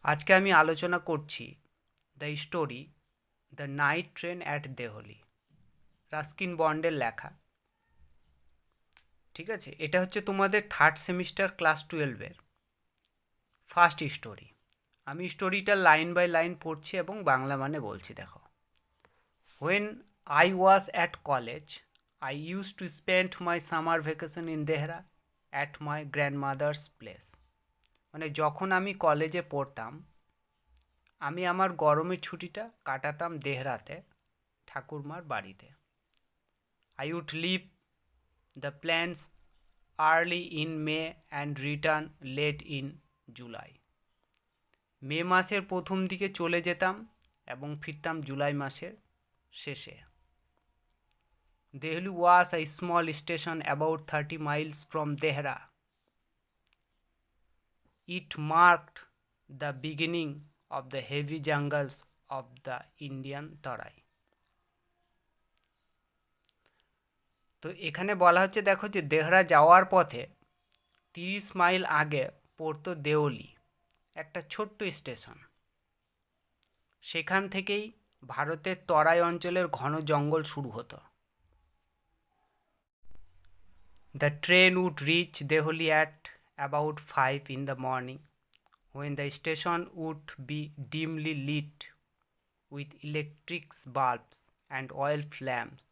আজকে আমি আলোচনা করছি the story the night train at Deoli, Ruskin বন্ডের লেখা। ঠিক আছে, এটা হচ্ছে তোমাদের থার্ড সেমিস্টার ক্লাস 12-এর ফার্স্ট স্টোরি। আমি স্টোরিটা লাইন বাই লাইন পড়ছি এবং বাংলা মানে বলছি। দেখো, when I was at college I use to spend my summer vacation in Dehra at my grandmother's place. মানে যখন আমি কলেজে পড়তাম, আমি আমার গরমের ছুটিটা কাটাতাম দেহরাতে, ঠাকুরমার বাড়িতে। I would leave the plans early in May and return late in July. মে মাসের প্রথম দিকে চলে যেতাম এবং ফিরতাম জুলাই মাসের শেষে। Dehli was a small station about 30 miles from Dehra. It marked the beginning of the heavy jungles of the Indian Tarai. তো এখানে বলা হচ্ছে, দেখো যে দেহরা যাওয়ার পথে 30 মাইল আগে পড়তো দেওলি, একটা ছোট্ট স্টেশন। সেখান থেকেই ভারতের তরাই অঞ্চলের ঘন জঙ্গল শুরু হতো। The train would reach Deoli at about 5 in the morning, when the station would be dimly lit with electric bulbs and oil lamps,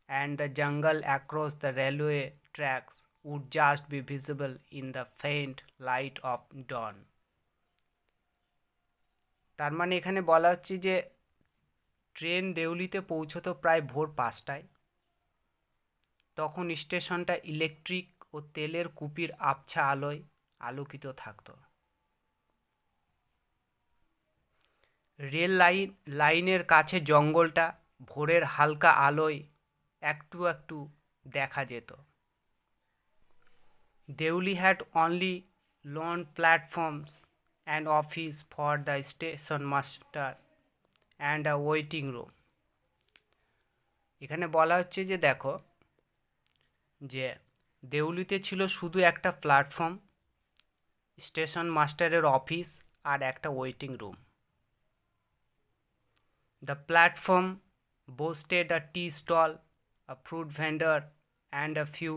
and the jungle across the railway tracks would just be visible in the faint light of dawn. তার মানে এখানে বলা হচ্ছে যে train দেউলিতে পৌঁছতো প্রায় ভোর 5টায়। তখন স্টেশনটা ইলেকট্রিক ও তেলের কুপির আবছা আলোয় আলোকিত থাকত। রেল লাইনের কাছে জঙ্গলটা ভোরের হালকা আলোয় একটু একটু দেখা যেত। Deoli had only one platforms and office for the station master and a waiting room. এখানে বলা হচ্ছে যে দেখো যে দেউলিতে ছিল শুধু একটা প্ল্যাটফর্ম, স্টেশন মাস্টারের অফিস আর একটা waiting room. The platform boasted a tea stall, a fruit vendor, and a few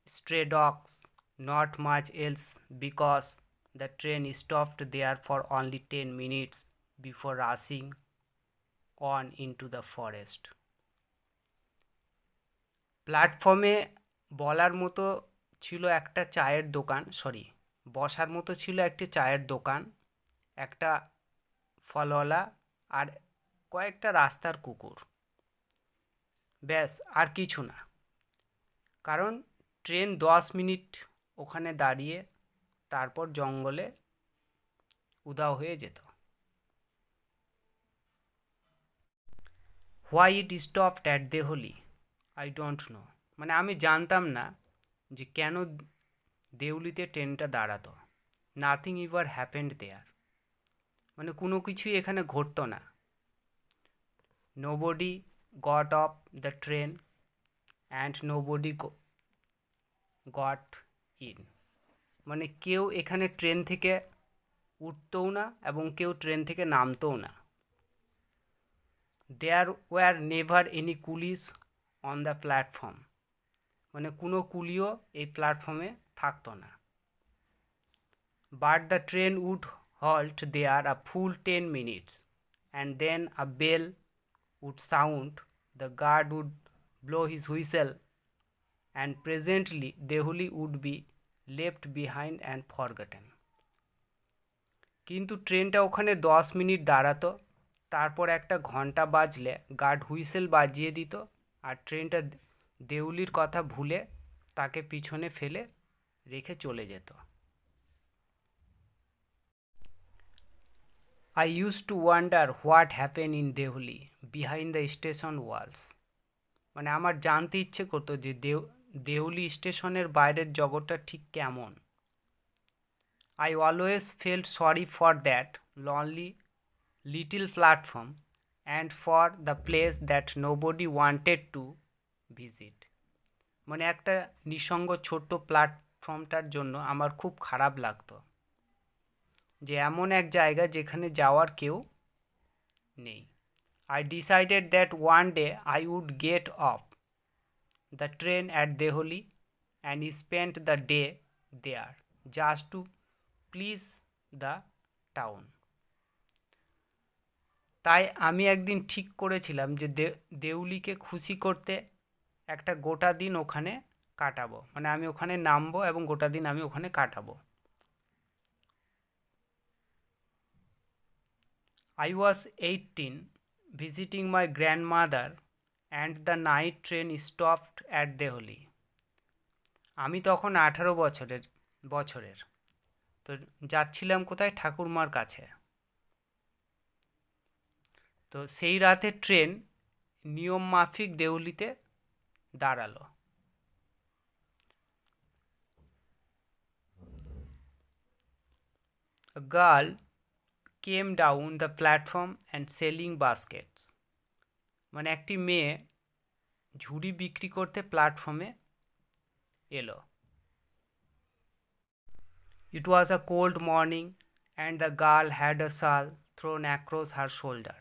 stray dogs, not much else, because the train stopped there for only 10 minutes before rushing on into the forest. প্ল্যাটফর্মে বলার মতো ছিল একটা চায়ের দোকান, বসার মতো ছিল একটি চায়ের দোকান, একটা ফলওয়ালা আর কয়েকটা রাস্তার কুকুর। ব্যাস, আর কিছু না, কারণ ট্রেন 10 মিনিট ওখানে দাঁড়িয়ে তারপর জঙ্গলে উধাও হয়ে যেত। Why it stopped at Deoli I don't know. মানে আমি জানতাম না যে কেন দেউলিতে ট্রেনটা দাঁড়াতো। নাথিং ইভার হ্যাপেন্ড দেয়ার, মানে কোনো কিছুই এখানে ঘটতো না। Nobody got off the train and nobody got in, মানে কেউ এখানে ট্রেন থেকে উঠতও না এবং কেউ ট্রেন থেকে নামতও না। There were never any coolies on the platform, মানে কোনো কুলিও এই প্ল্যাটফর্মে থাকতো না। But the train would halt there a full 10 minutes and then a bell would sound, the guard would blow his whistle, and presently Dehli would be left behind and forgotten. কিন্তু ট্রেনটা ওখানে 10 মিনিট দাঁড়াতো, তারপর একটা ঘন্টা বাজলে guard whistle বাজিয়ে দিত আর ট্রেনটা দেউলির কথা ভুলে তাকে পিছনে ফেলে রেখে চলে যেত। I used to wonder what happened in Dehli behind the station walls. মানে আমার জানতে ইচ্ছে করতো যে দেউলি স্টেশনের বাইরের জগৎটা ঠিক কেমন। I always felt sorry for that lonely little platform and for the place that nobody wanted to visit. মানে একটা নিঃসঙ্গ ছোট্ট প্ল্যাটফর্মটার জন্য আমার খুব খারাপ লাগতো। যে এমন এক জায়গা যেখানে যাওয়ার কেউ নেই। I decided that one day I would get off the train at Deholi and spend the day there just to please the town. তাই আমি একদিন ঠিক করেছিলাম যে দেউলিকে খুশি করতে একটা গোটা দিন ওখানে কাটাবো, মানে আমি ওখানে নামবো এবং গোটা দিন আমি ওখানে কাটাবো। I was 18, visiting my grandmother and the night train stopped at Deholi. আমি তখন 18 বছরের তো যাচ্ছিলাম কোথায়? ঠাকুরমার কাছে। তো সেই রাতে ট্রেন নিয়ম মাফিক দেউলিতে দাঁড়ালো। A girl came down the platform and selling baskets. মানে একটি মেয়ে ঝুড়ি বিক্রি করতে প্ল্যাটফর্মে এলো। It was a cold morning and the girl had a shawl thrown across her shoulder.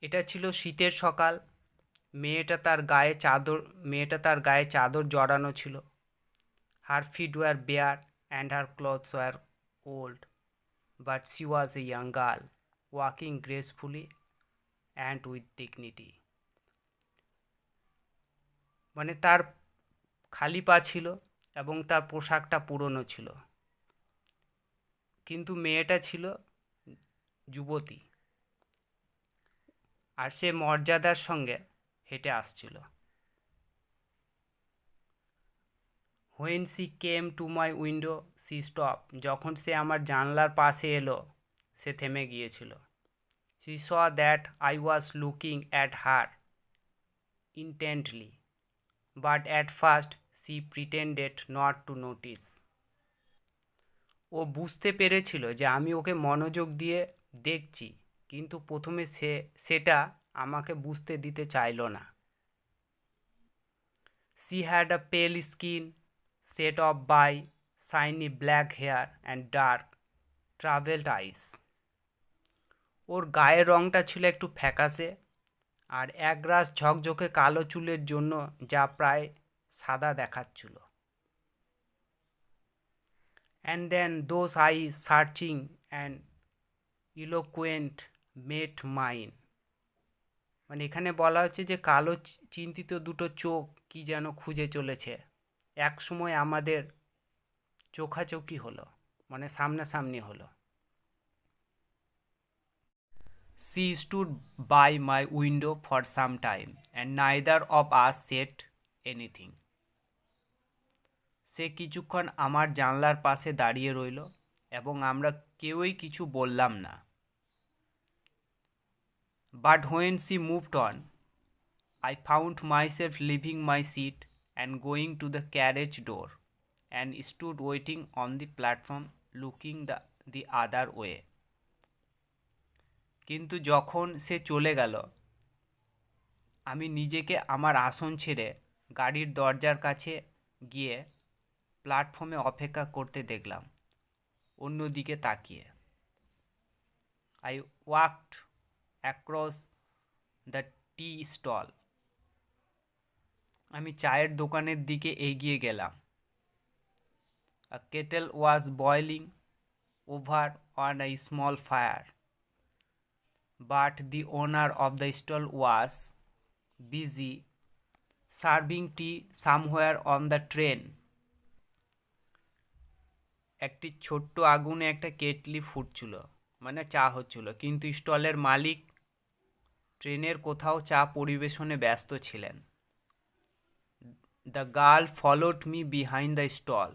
এটা ছিল শীতের সকাল, মেয়েটা তার গায়ে চাদর জড়ানো ছিল। Her feet were bare and her clothes were old, but she was a young girl, walking gracefully and with dignity. মানে তার খালি পা ছিল এবং তার পোশাকটা পুরনো ছিল, কিন্তু মেয়েটা ছিল যুবতী আর সে মর্যাদার সঙ্গে হেঁটে আসছিল। When she came to my window, she stopped. যখন সে আমার জানলার পাশে এলো, সে থেমে গিয়েছিল। She saw that I was looking at her intently, but at first she pretended not to notice. ও বুঝতে পেরেছিল যে আমি ওকে মনোযোগ দিয়ে দেখছি, কিন্তু প্রথমে সেটা আমাকে বুঝতে দিতে চাইল না। She had a pale skin, set off by shiny black hair and dark, traveled eyes. ওর গায়ের রঙটা ছিল একটু ফ্যাকাশে আর একরাশ ঝকঝকে কালো চুলের জন্য যা প্রায় সাদা দেখাচ্ছিল। And then those eyes, searching and eloquent, met mine. মানে এখানে বলা হচ্ছে যে কালো চিন্তিত দুটো চোখ কি যেন খুঁজে চলেছে, এক সময় আমাদের চোখাচোখি হলো, মানে সামনাসামনি হলো। She stood by my window for some time and neither of us said anything. সে কিছুক্ষণ আমার জানলার পাশে দাঁড়িয়ে রইল এবং আমরা কেউই কিছু বললাম না। But when she moved on, I found myself leaving my seat and going to the carriage door and stood waiting on the platform looking the other way. কিন্তু যখন সে চলে গেল, আমি নিজেকে আমার আসন ছেড়ে গাড়ির দরজার কাছে গিয়ে প্ল্যাটফর্মে অপেক্ষা করতে দেখলাম, অন্যদিকে তাকিয়ে। I walked across the tea stall. আমি চায়ের দোকানের দিকে এগিয়ে গেলাম। A kettle was boiling over on a small fire, but the owner of the stall was busy serving tea somewhere on the train. একটি ছোট্ট আগুনে একটা কেটলি ফুটছিল, মানে চা হচ্ছিল, কিন্তু স্টলের মালিক ট্রেনের কোথাও চা পরিবেশনে ব্যস্ত ছিলেন। The girl followed me behind the stall.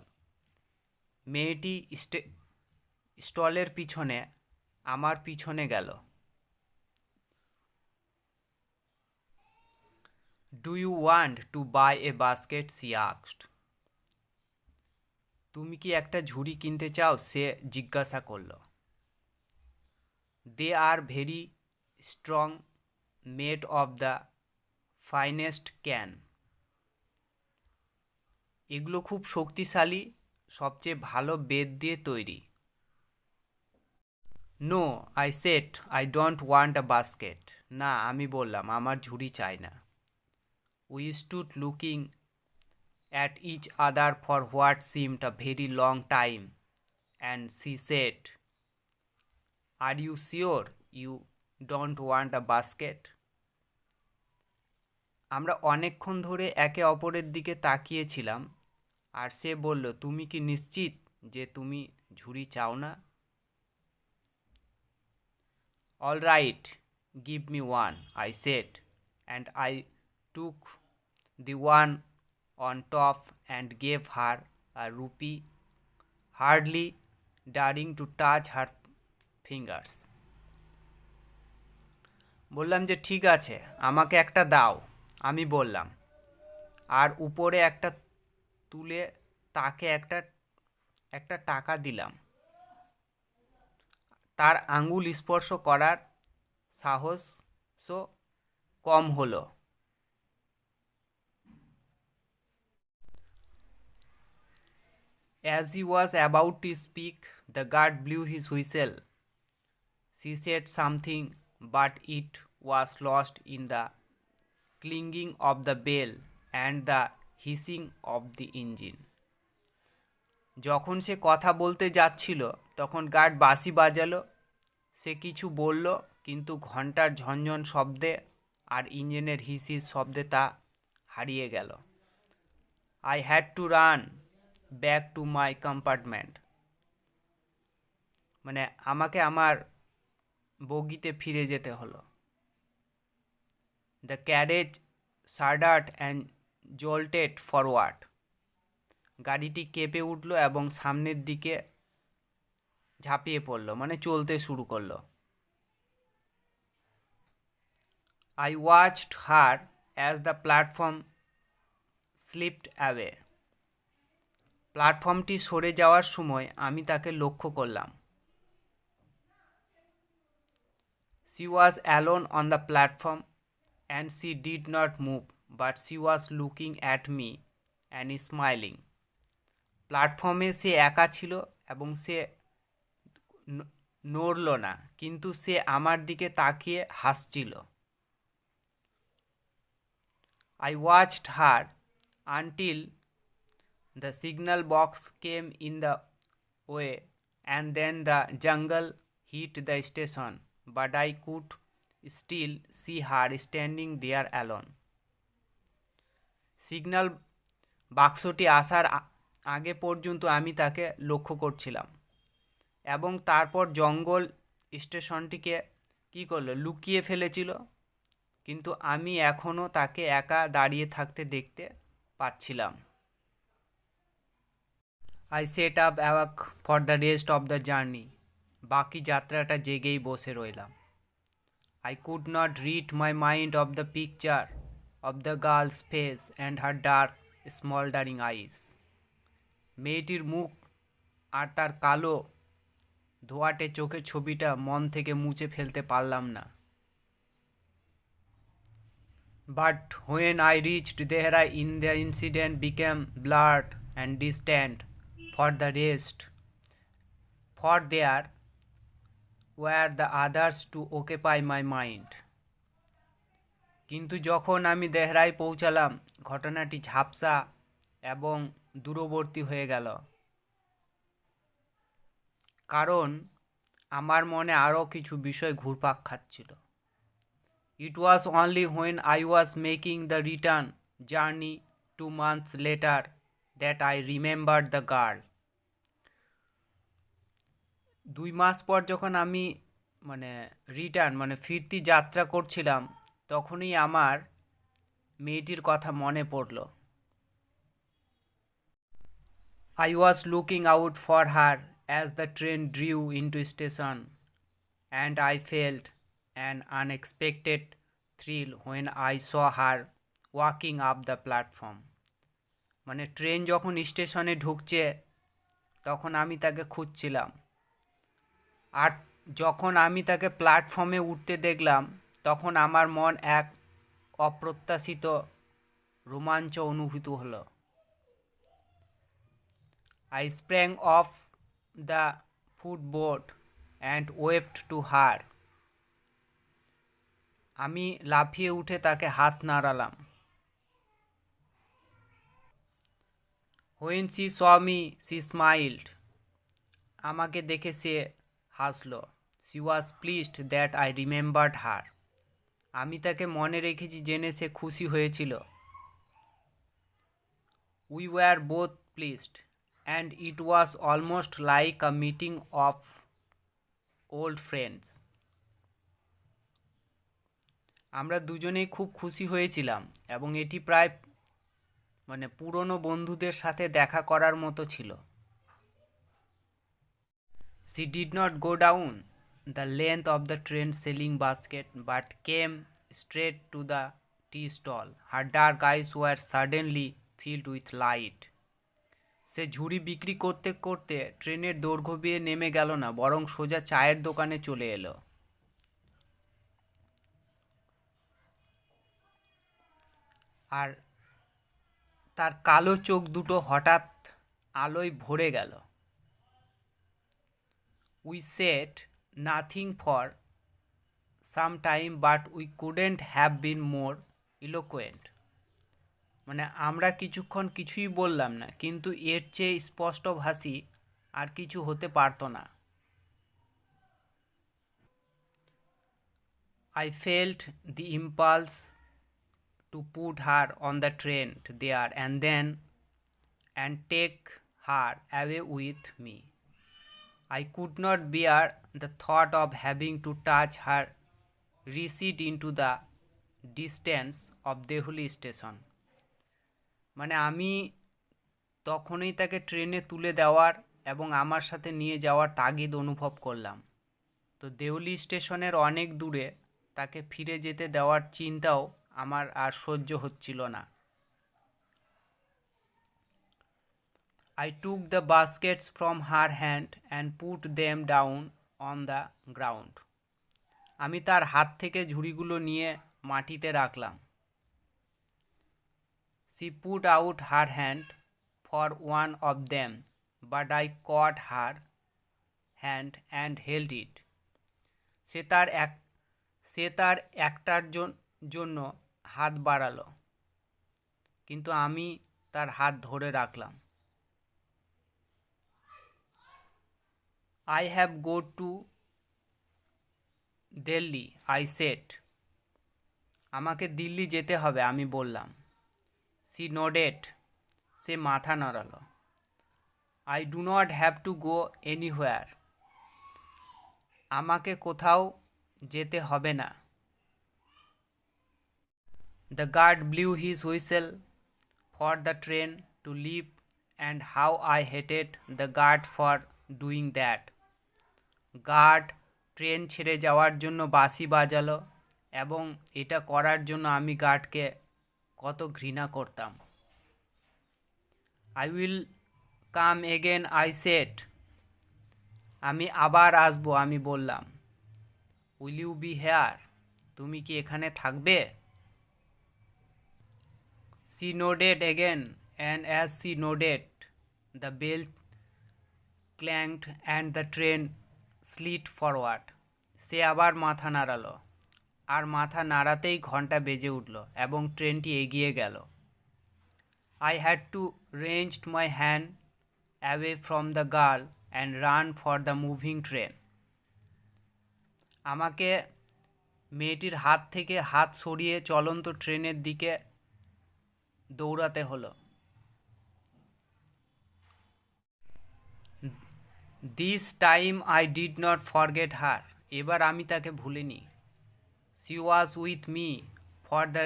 মেয়েটি স্টলের পিছনে আমার পিছনে গেল। Do you want to buy a basket? She asked. তুমি কি একটা ঝুড়ি কিনতে চাও? সে জিজ্ঞাসা করল। They are very strong, made of the finest can. এগুলো খুব শক্তিশালী, সবচেয়ে ভালো বেত দিয়ে তৈরি। No I said I don't want a basket. না, আমি বললাম আমার ঝুড়ি চাই না। We stood looking at each other for what seemed a very long time and she said, are you sure you don't want a basket? আমরা অনেকক্ষণ ধরে একে অপরের দিকে তাকিয়েছিলাম, আর সে বলল, তুমি কি নিশ্চিত যে তুমি ঝুড়ি চাও না? All right, give me one, I said, and I took the one on top and gave her a rupee, hardly daring to touch her fingers. বললাম যে ঠিক আছে, আমাকে একটা দাও, আমি বললাম, আর উপরে একটা তুলে তাকে একটা একটা টাকা দিলাম। তার আঙ্গুল স্পর্শ করার সাহসও কম হলো। As he was about to speak, the guard blew his whistle. She said something, but it was lost in the clanging of the bell and the hissing of the engine. যখন সে কথা বলতে যাচ্ছিল তখন গার্ড বাঁশি বাজালো। সে কিছু বলল, কিন্তু ঘন্টার ঝনঝন শব্দে আর ইঞ্জিনের হিসির শব্দে তা হারিয়ে গেল। I had to run back to my compartment. মানে আমাকে আমার বগিতে ফিরে যেতে হলো। The carriage shuddered and jolted forward. গাড়িটি কেঁপে উঠল এবং সামনের দিকে ঝাঁপিয়ে পড়ল, মানে চলতে শুরু করলো। I watched her as the platform slipped away. প্ল্যাটফর্মটি সরে যাওয়ার সময় আমি তাকে লক্ষ্য করলাম। She was alone on the platform and she did not move, but she was looking at me and smiling. প্ল্যাটফর্মে সে একা ছিল এবং সে নড়ল না, কিন্তু সে আমার দিকে তাকিয়ে হাসছিল। I watched her until the signal box came in the way and then the jungle hit the station, but I could still see her standing there alone. Signal বাক্সটি আসার আগে পর্যন্ত আমি তাকে লক্ষ্য করছিলাম, এবং তারপর জঙ্গল স্টেশনটিকে কী করলো, লুকিয়ে ফেলেছিল, কিন্তু আমি এখনও তাকে একা দাঁড়িয়ে থাকতে দেখতে পাচ্ছিলাম। I set up awake for the rest of the journey. বাকি যাত্রাটা জেগেই বসে রইলাম। I could not rid my mind of the picture of the girl's face and her dark, smoldering eyes. মেয়েটির মুখ আর তার কালো ধোঁয়াটে চোখের ছবিটা মন থেকে মুছে ফেলতে পারলাম না। But when I reached Dehra, the incident became blurred and distant for the rest, for there were the others to occupy my mind. কিন্তু যখন আমি দেহরায় পৌঁছালাম, ঘটনাটি ঝাপসা এবং দূরবর্তী হয়ে গেল, কারণ আমার মনে আরও কিছু বিষয় ঘুরপাক খাচ্ছিল। It was only when I was making the return journey 2 months later that I remembered the girl. 2 মাস পর যখন আমি ফিরতি যাত্রা করছিলাম, তখনই আমার মেয়েটির কথা মনে পড়ল। I was looking out for her as the train drew into station, and I felt an unexpected thrill when I saw her walking up the platform. Train যখন স্টেশনে ঢুকছে তখন আমি তাকে খুঁজছিলাম, আর যখন আমি তাকে প্ল্যাটফর্মে উঠতে দেখলাম তখন আমার মন এক অপ্রত্যাশিত রোমাঞ্চ অনুভূত হলো। I sprang off the footboard and waved to her. আমি লাফিয়ে উঠে তাকে হাত নাড়ালাম। When she saw me, she smiled. আমাকে দেখে সে হাসলো। She was pleased that I remembered her. আমি তাকে মনে রেখেছি জেনে সে খুশি হয়েছিল। We were both pleased, and it was almost like a meeting of old friends. আমরা দুজনেই খুব খুশি হয়েছিলাম এবং এটি প্রায় পুরনো বন্ধুদের সাথে দেখা করার মতো ছিল। She did not go down the length of the train selling basket but came straight to the tea stall. Her dark eyes were suddenly filled with light. সে ঝুড়ি বিক্রি করতে করতে ট্রেনের দৈর্ঘ্য বেয়ে নেমে গেল না, বরং সোজা চায়ের দোকানে চলে এলো। আর তার কালো চোখ দুটো হঠাৎ আলোয় ভরে গেল। We said nothing for some time, but we couldn't have been more eloquent. আমরা কিছুক্ষণ কিছুই বললাম না, কিন্তু এর চেয়ে স্পষ্টভাষী আর কিছু হতে পারত না। I felt the impulse to put her on the train there and take her away with me. I could not bear the thought of having to touch her recede into the distance of Dehli station. আমি তখনই তাকে ট্রেনে তুলে দেওয়ার এবং আমার সাথে নিয়ে যাওয়ার তাগিদ অনুভব করলাম। তো দেউলি স্টেশনের অনেক দূরে তাকে ফিরে যেতে দেওয়ার চিন্তাও আমার আর সহ্য হচ্ছিল না। I took the baskets from her hand and put them down on the ground. আমি তার হাত থেকে ঝুড়িগুলো নিয়ে মাটিতে রাখলাম। She put out her hand for one of them, but I caught her hand and held it. সে তার একটার জন্য হাত বাড়ালো, কিন্তু আমি তার হাত ধরে রাখলাম। I have go to Delhi, I said. আমাকে দিল্লি যেতে হবে, আমি বললাম। She nodded. সে মাথা নাড়ালো। I do not have to go anywhere. আমাকে কোথাও যেতে হবে না। The guard blew his whistle for the train to leave, and how I hated the guard for doing that. Guard train ছেড়ে যাওয়ার জন্য বাঁশি বাজালো এবং এটা করার জন্য আমি গার্ডকে কত ঘৃণা করতাম। I will come again, I said. আমি আবার আসবো, আমি বললাম। Will you be here? তুমি কি এখানে থাকবে? She nodded again, and as she nodded, the bell clanged and the train slid forward. সে আবার মাথা নাড়ালো, আর মাথা নাড়াতেই ঘন্টা বেজে উঠল এবং ট্রেনটি এগিয়ে গেল। I had to wrench my hand away from the girl and run for the moving train. আমাকে মেয়েটির হাত থেকে হাত সরিয়ে চলন্ত ট্রেনের দিকে দৌড়াতে হলো। This time I did not forget her. এবার আমি তাকে ভুলিনি। She was with me for the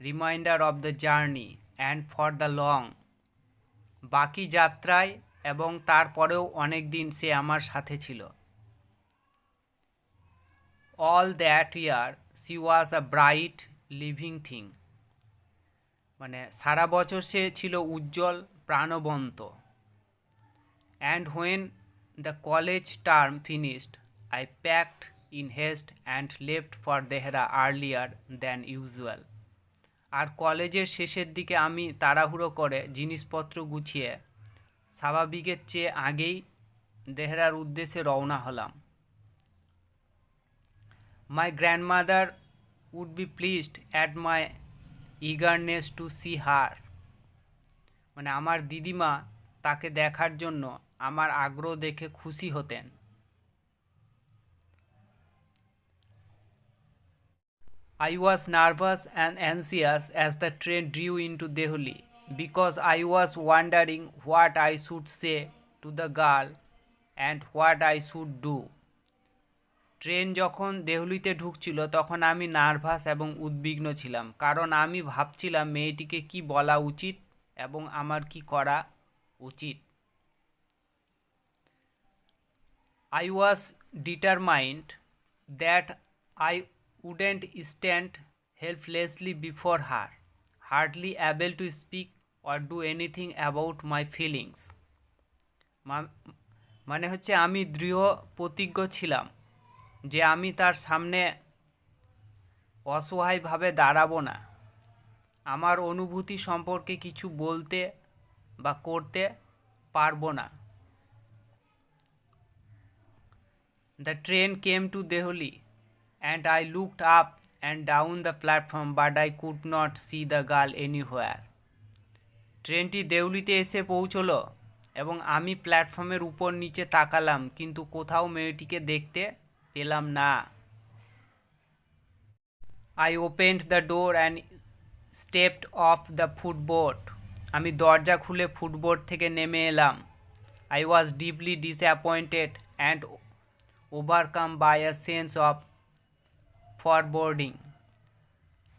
remainder of the journey and for the long. বাকি যাত্রায় এবং তারপরেও অনেক দিন সে আমার সাথে ছিল। All that year she was a bright living thing. সারা বছর সে ছিল উজ্জ্বল, প্রাণবন্ত। And when the college term finished, I packed in haste and left for Dehra earlier than usual. আর কলেজের শেষের দিকে আমি তাড়াহুড়ো করে জিনিসপত্র গুছিয়ে স্বাভাবিকের চেয়ে আগেই দেহরার উদ্দেশ্যে রওনা হলাম। My grandmother would be pleased at my eagerness to see her. মানে আমার দিদিমা তাকে দেখার জন্য আমার আগ্রহ দেখে খুশি হতেন। I was nervous and anxious as the train drew into Delhi because I was wondering what I should say to the girl and what I should do. Train যখন দেহলিতে ঢুকছিল তখন আমি নার্ভাস এবং উদ্বিগ্ন ছিলাম, কারণ আমি ভাবছিলাম মেয়েটিকে কি বলা উচিত এবং আমার কি করা উচিত। I was determined that I wouldn't stand helplessly before her, hardly able to speak or do anything about my feelings. মানে হচ্ছে আমি দৃঢ় প্রতিজ্ঞ ছিলাম যে আমি তার সামনে অসহায়ভাবে দাঁড়াবো না, আমার অনুভূতি সম্পর্কে কিছু বলতে বা করতে পারবো না। The train came to Delhi and I looked up and down the platform but I could not see the girl anywhere. ট্রেনটি দেউলিতে এসে পৌঁছলো এবং আমি প্ল্যাটফর্মের উপর নিচে তাকালাম, কিন্তু কোথাও মেয়েটিকে দেখতে পেলাম না। I opened the door and stepped off the footboard. আমি দরজা খুলে ফুটবোর্ড থেকে নেমে এলাম। I was deeply disappointed and overcome by a sense of foreboding.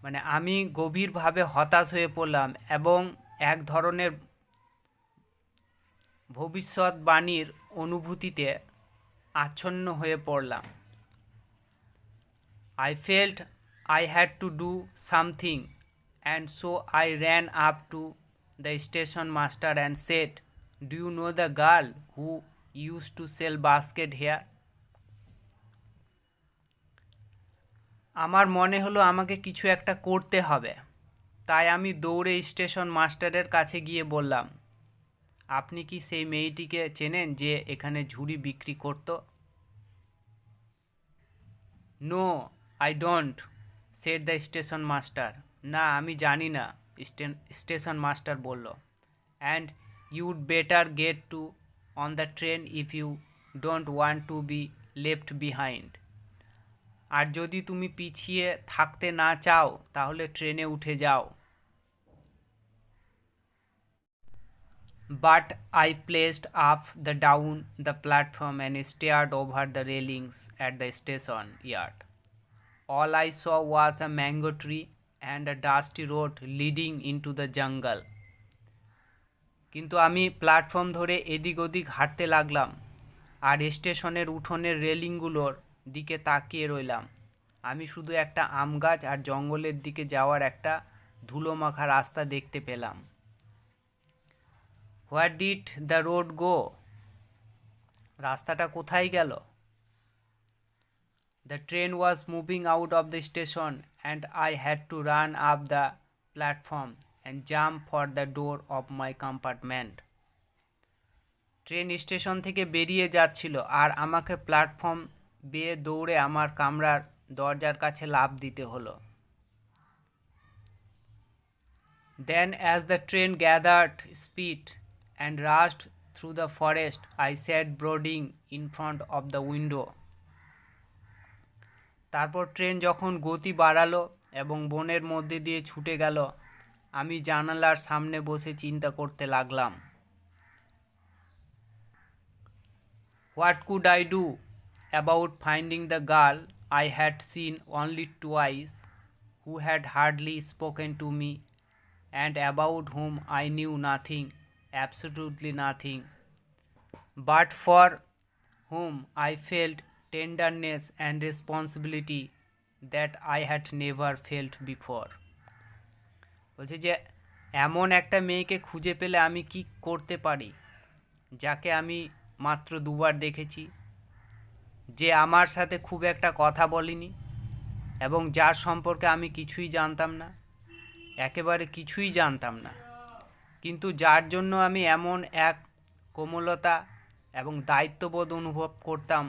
মানে আমি গভীরভাবে হতাশ হয়ে পড়লাম এবং এক ধরনের ভবিষ্যৎবাণীর অনুভূতিতে আচ্ছন্ন হয়ে পড়লাম। I felt I had to do something, and so I ran up to the station master and said, "Do you know the girl who used to sell basket here?" আমার মনে হলো আমাকে কিছু একটা করতে হবে, তাই আমি দৌড়ে স্টেশন মাস্টারের কাছে গিয়ে বললাম, আপনি কি সেই মেয়েটিকে চেনেন যে এখানে ঝুড়ি বিক্রি করত? No I don't, said the station master. না, আমি জানি না, স্টেশন মাস্টার বলল। And you'd better get to on the train if you don't want to be left behind. আর যদি তুমি পিছিয়ে থাকতে না চাও তাহলে ট্রেনে উঠে যাও। But I placed up the down the platform and stared over the railings at the station yard. All I saw was a mango tree and a dusty road leading into the jungle. কিন্তু আমি platform ধরে এদিক ওদিক হাঁটতে লাগলাম আর স্টেশনের উঠোনের রেলিংগুলোর দিকে তাকিয়ে রইলাম। আমি শুধু একটা আম গাছ আর জঙ্গলের দিকে যাওয়ার একটা ধুলোমাখা রাস্তা দেখতে পেলাম। Where did the road go? রাস্তাটা কোথায় গেল? The train was moving out of the station and I had to run up the platform and jump for the door of my compartment. Train station থেকে বেরিয়ে যাচ্ছিল আর আমাকে platform বেয়ে দৌড়ে আমার কামরার দরজার কাছে লাফ দিতে হলো। Then as the train gathered speed and rushed through the forest, I sat brooding in front of the window. তারপর ট্রেন যখন গতি বাড়ালো এবং বনের মধ্যে দিয়ে ছুটে গেল, আমি জানালার সামনে বসে চিন্তা করতে লাগলাম। What could I do about finding the girl I had seen only twice, who had hardly spoken to me, and about whom I knew nothing, absolutely nothing, but for whom I felt tenderness and responsibility that I had never felt before. বলছে যে এমন একটা মেয়েকে খুঁজে পেলে আমি কি করতে পারি যাকে আমি মাত্র দুবার দেখেছি, যে আমার সাথে খুব একটা কথা বলেনি এবং যার সম্পর্কে আমি কিছুই জানতাম না, একেবারে কিছুই জানতাম না, কিন্তু যার জন্য আমি এমন এক কোমলতা এবং দায়িত্ববোধ অনুভব করতাম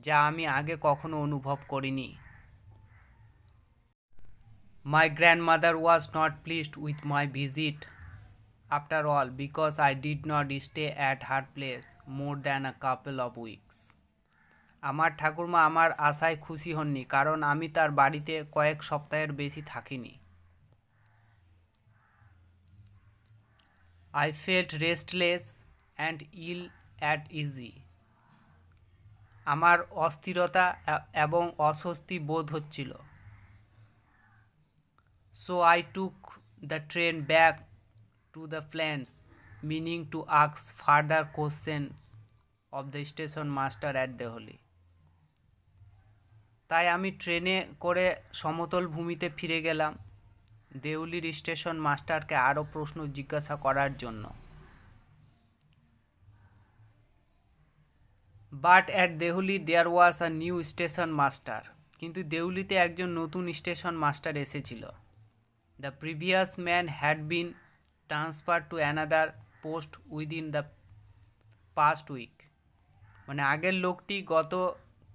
যা আমি আগে কখনো অনুভব করিনি। My grandmother was not pleased with my visit after all because I did not stay at her place more than a couple of weeks. আমার ঠাকুরমা আমার আশায় খুশি হননি কারণ আমি তার বাড়িতে কয়েক সপ্তাহের বেশি থাকিনি। I felt restless and ill at ease. আমার অস্থিরতা এবং অস্বস্তি বোধ হচ্ছিল। So I took the train back to the plains, meaning to ask further questions of the station master at Dehli. তাই আমি ট্রেনে করে সমতল ভূমিতে ফিরে গেলাম দেউলির স্টেশন মাস্টারকে আরও প্রশ্ন জিজ্ঞাসা করার জন্য। But at Deoli there was a new station master, কিন্তু দেউলিতে একজন নতুন স্টেশন মাস্টার এসেছিল। The previous man had been transfer to another post within the past week, মানে আগের লোকটি গত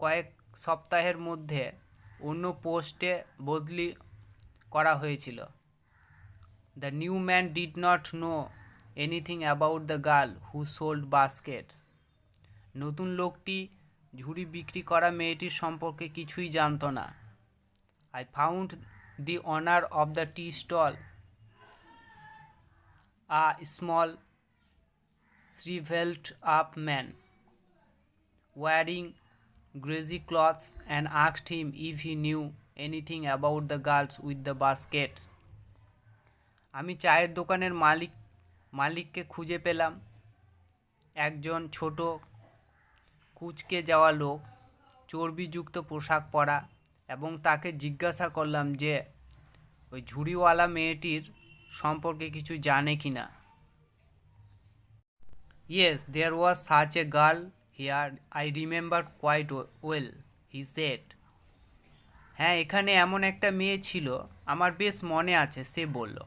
কয়েক সপ্তাহের মধ্যে অন্য পোস্টে বদলি করা হয়েছিল। The new man did not know anything about the girl who sold Vazquez, নতুন লোকটি ঝুড়ি বিক্রি করা মেয়েটির সম্পর্কে কিছুই জানত না। I found the owner of the tea stall a small shriveled up man wearing greasy clothes and asked him if he knew anything about the girls with the baskets. আমি চায়ের দোকানের মালিককে খুঁজে পেলাম, একজন ছোট কুঁচকে যাওয়া লোক, চর্বিযুক্ত পোশাক পরা, এবং তাকে জিজ্ঞাসা করলাম যে ওই ঝুড়িওয়ালা মেয়েটির সম্পর্কে কিছু জানে কি না। Yes, there was such a girl here, I remember quite well, he said. হ্যাঁ, এখানে এমন একটা মেয়ে ছিল, আমার বেশ মনে আছে, সে বলল।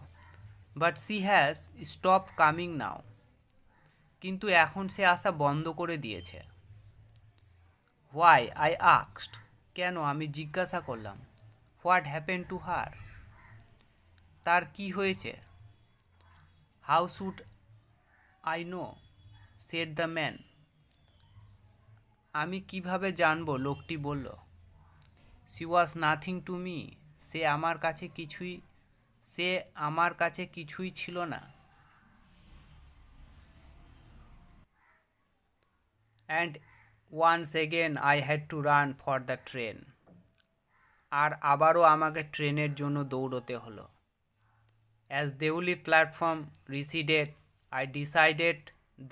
But she has stopped coming now. কিন্তু এখন সে আসা বন্ধ করে দিয়েছে। Why? I asked. কেন? আমি জিজ্ঞাসা করলাম। What happened to her? তার কি হয়েছে? How should I know? said the man. আমি কিভাবে জানবো? লোকটি বলল। She was nothing to me. সে আমার কাছে কিছুই ছিল না। And once again I had to run for the train. আর আবারও আমাকে ট্রেনের জন্য দৌড়তে হলো। As Deuli platform receded, I decided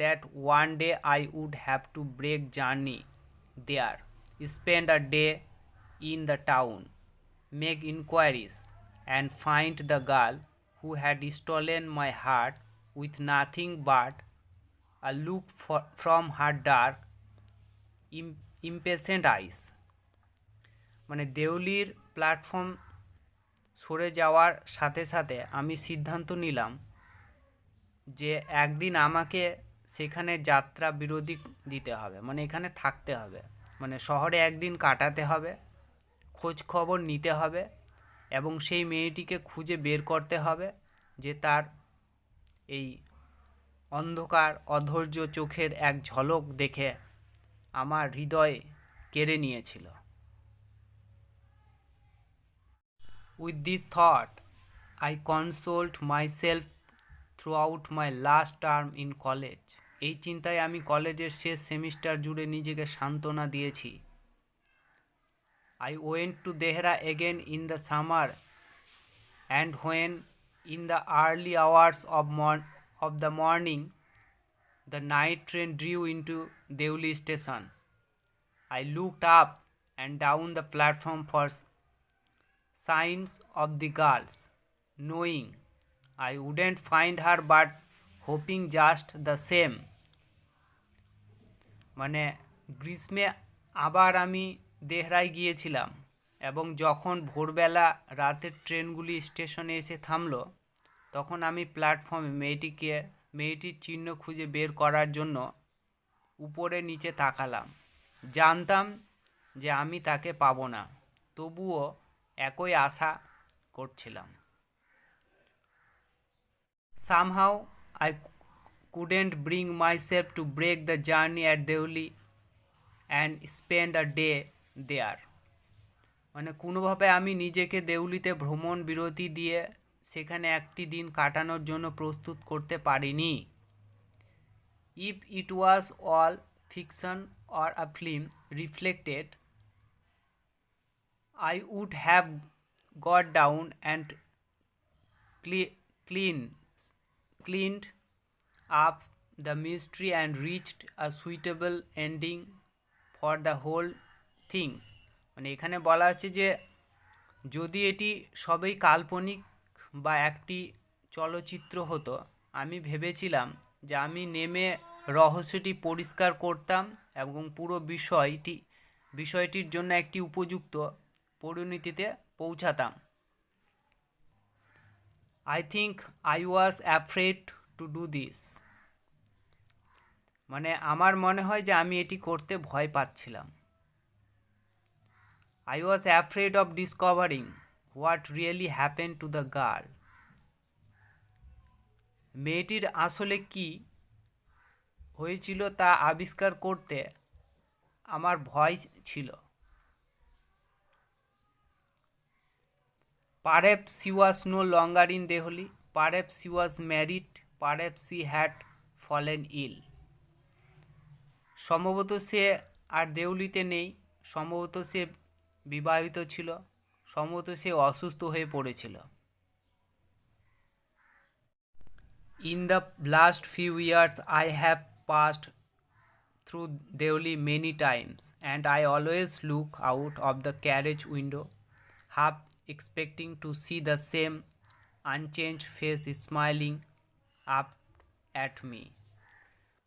that one day I would have to break journey there, spend a day in the town, make inquiries, and find the girl who had stolen my heart with nothing but a look from her dark, impatient eyes. মানে দেউলির platform সরে যাওয়ার সাথে সাথে আমি সিদ্ধান্ত নিলাম যে একদিন আমাকে সেখানে যাত্রা বিরতি দিতে হবে, মানে এখানে থাকতে হবে, মানে শহরে একদিন কাটাতে হবে, খোঁজ খবর নিতে হবে এবং সেই মেয়েটিকে খুঁজে বের করতে হবে যে তার এই অন্ধকার অধৈর্য চোখের এক ঝলক দেখে আমার হৃদয় কেড়ে নিয়েছিল। With this thought, I consoled myself throughout my last term in college. এই চিন্তায় আমি কলেজের শেষ সেমিস্টার জুড়ে নিজেকে সান্ত্বনা দিয়েছি। I went to Dehra again in the summer, and when in the early hours of the morning the night train drew into Deuli station, I looked up and down the platform for signs of the girls, knowing I wouldn't find her but hoping just the same. মানে গ্রীষ্মে আবার আমি দেহরায় গিয়েছিলাম এবং যখন ভোরবেলা রাতের ট্রেনগুলি স্টেশনে এসে থামলো তখন আমি প্ল্যাটফর্মে মেয়েটির চিহ্ন খুঁজে বের করার জন্য উপরে নিচে তাকালাম। জানতাম যে আমি তাকে পাবো না, তবুও একই আশা করছিলাম। Somehow I couldn't bring myself to break the journey at Deoli and spend a day there. মানে কোনোভাবে আমি নিজেকে দেউলিতে ভ্রমণ বিরতি দিয়ে সেখানে একটি দিন কাটানোর জন্য প্রস্তুত করতে পারিনি। If it was all fiction or a film reflected, I would have got down and cleaned up the mystery and reached a suitable ending for the whole things. মানে এখানে বলা আছে যে যদি এটি সবই কাল্পনিক বা একটি চলচ্চিত্র হতো, আমি ভেবেছিলাম যে আমি নেমে রহস্যটি পরিষ্কার করতাম এবং পুরো বিষয়টির জন্য একটি উপযুক্ত পরিণতিতে পৌঁছাতাম। I think I was afraid to do this. মানে আমার মনে হয় যে আমি এটি করতে ভয় পাচ্ছিলাম। I was afraid of discovering what really happened to the girl. মেয়েটির আসলে কি হয়েছিল তা আবিষ্কার করতে আমার ভয় ছিল। Perhaps she was no longer in Deoli. Perhaps she was married. Perhaps she had fallen ill. সম্ভবত সে আর দেউলিতে নেই, সম্ভবত সে বিবাহিত ছিল, সম্ভবত সে অসুস্থ হয়ে পড়েছিল। In the last few years I have passed through Deoli many times and I always look out of the carriage window half expecting to see the same unchanged face smiling up at me.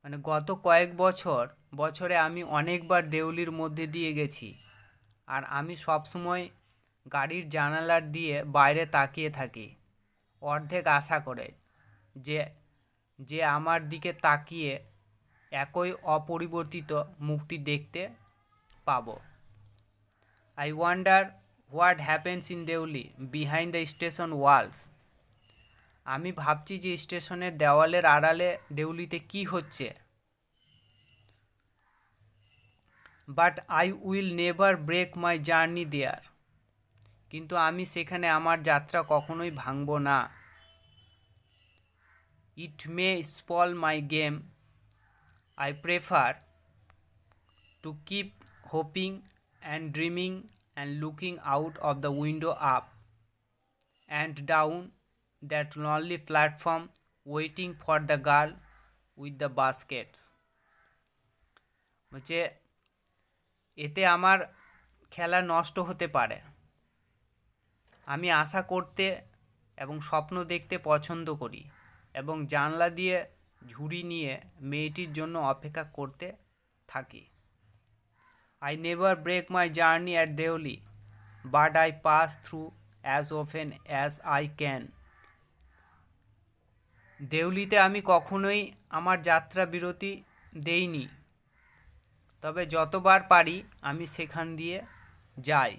মানে গত কয়েক বছরে আমি অনেকবার দেউলির মধ্যে দিয়ে গেছি আর আমি সবসময় গাড়ির জানালার দিয়ে বাইরে তাকিয়ে থাকি, অর্ধেক আশা করে যে আমার দিকে তাকিয়ে একই অপরিবর্তিত মুখটি দেখতে পাবো। I wonder what happens in Deoli behind the station walls. আমি ভাবছি যে স্টেশনের দেওয়ালের আড়ালে দেউলিতে কি হচ্ছে। But I will never break my journey there. কিন্তু আমি সেখানে আমার যাত্রা কখনোই ভাঙব না। It may spoil my game. I prefer to keep hoping and dreaming and looking out of the window up and down that lonely platform waiting for the girl with the baskets. বলছে এতে আমার খেলা নষ্ট হতে পারে। আমি আশা করতে এবং স্বপ্ন দেখতে পছন্দ করি এবং জানলা দিয়ে ঝুড়ি নিয়ে মেয়েটির জন্য অপেক্ষা করতে থাকি। I never break my journey at Deoli, but I pass through as often as I can. দেউলিতে আমি কখনোই আমার যাত্রা বিরতি দেইনি, তবে যতবার পারি আমি সেখান দিয়ে যাই।